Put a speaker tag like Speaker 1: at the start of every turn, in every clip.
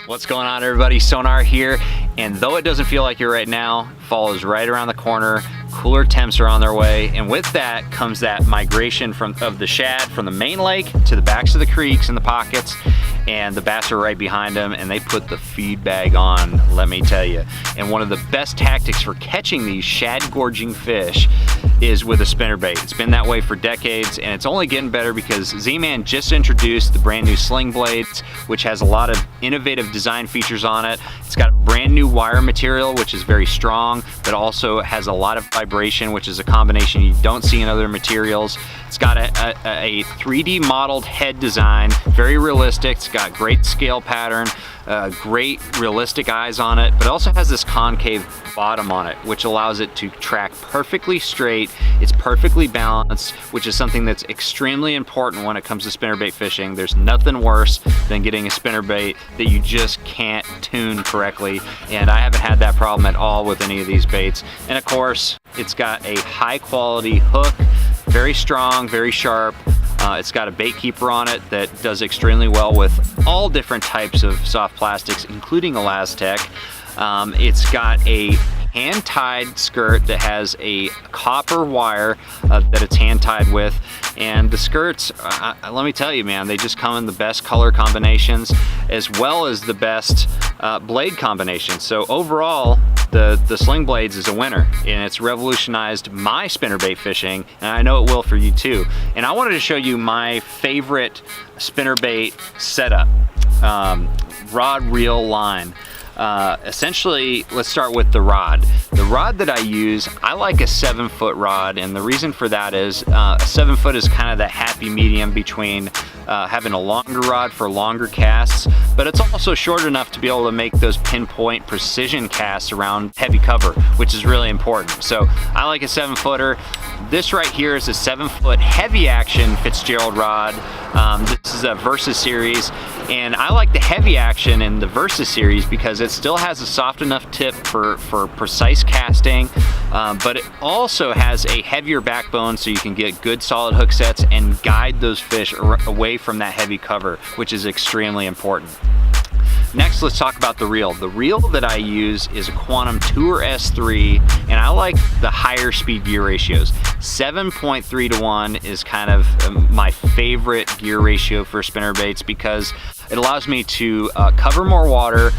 Speaker 1: What's going on, everybody? Sonar here, and though it doesn't feel like it right now, fall is right around the corner. Cooler temps are on their way, and with that comes that migration of the shad from the main lake to the backs of the creeks and the pockets, and the bass are right behind them, and they put the feed bag on, let me tell you. And one of the best tactics for catching these shad gorging fish is with a spinnerbait. It's been that way for decades, and it's only getting better because Z-Man just introduced the brand new SlingBladeZ, which has a lot of innovative design features on it. It's got a brand new wire material, which is very strong, but also has a lot of vibration, which is a combination you don't see in other materials. It's got a 3D modeled head design, very realistic. It's got great scale pattern, great realistic eyes on it, but it also has this concave bottom on it, which allows it to track perfectly straight. It's perfectly balanced, which is something that's extremely important when it comes to spinnerbait fishing. There's nothing worse than getting a spinnerbait that you just can't tune correctly, and I haven't had that problem at all with any of these baits. And of course, it's got a high quality hook, very strong, very sharp. It's got a bait keeper on it that does extremely well with all different types of soft plastics, including Elastec. It's got a hand-tied skirt that has a copper wire that it's hand-tied with, and the skirts, let me tell you, man, they just come in the best color combinations as well as the best blade combinations. So overall, the SlingBladeZ is a winner, and it's revolutionized my spinnerbait fishing, and I know it will for you too. And I wanted to show you my favorite spinnerbait setup, rod, reel, line. Essentially, let's start with the rod. The rod that I use, I like a 7-foot rod, and the reason for that is a 7-foot is kind of the happy medium between having a longer rod for longer casts, but it's also short enough to be able to make those pinpoint precision casts around heavy cover, which is really important. So I like a 7-footer. This right here is a 7-foot heavy action Fitzgerald rod. This is a Versus series, and I like the heavy action in the Versus series because it still has a soft enough tip for precise casting, but it also has a heavier backbone so you can get good solid hook sets and guide those fish away from that heavy cover, which is extremely important. Next, let's talk about the reel. The reel that I use is a Quantum Tour S3, and I like the higher speed gear ratios. 7.3 to 1 is kind of my favorite gear ratio for spinnerbaits because it allows me to cover more water,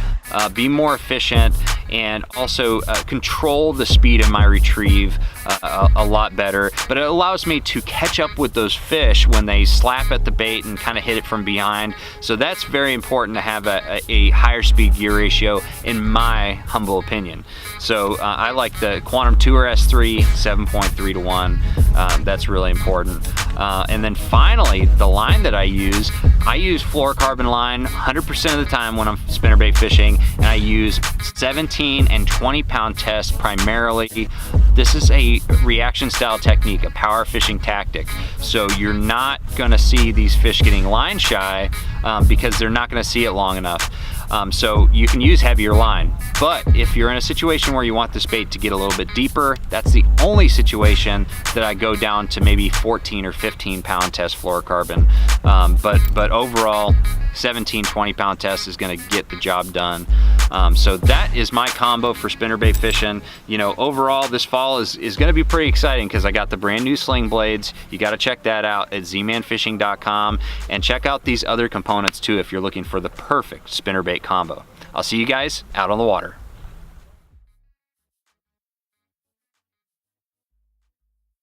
Speaker 1: be more efficient, and also control the speed of my retrieve a lot better. But it allows me to catch up with those fish when they slap at the bait and kind of hit it from behind. So that's very important to have a higher speed gear ratio, in my humble opinion. So I like the Quantum Tour S3, 7.3 to 1. That's really important. And then finally, the line that I use fluorocarbon line 100% of the time when I'm spinnerbait fishing, and I use 17 and 20 pound tests primarily. This is a reaction style technique, a power fishing tactic. So you're not gonna see these fish getting line shy because they're not gonna see it long enough. So you can use heavier line, but if you're in a situation where you want this bait to get a little bit deeper, that's the only situation that I go down to maybe 14 or 15 pound test fluorocarbon. But overall, 17, 20 pound test is gonna get the job done. So that is my combo for spinnerbait fishing. You know, overall this fall is gonna be pretty exciting because I got the brand new SlingBladeZ. You gotta check that out at zmanfishing.com, and check out these other components too if you're looking for the perfect spinnerbait combo. I'll see you guys out on the water.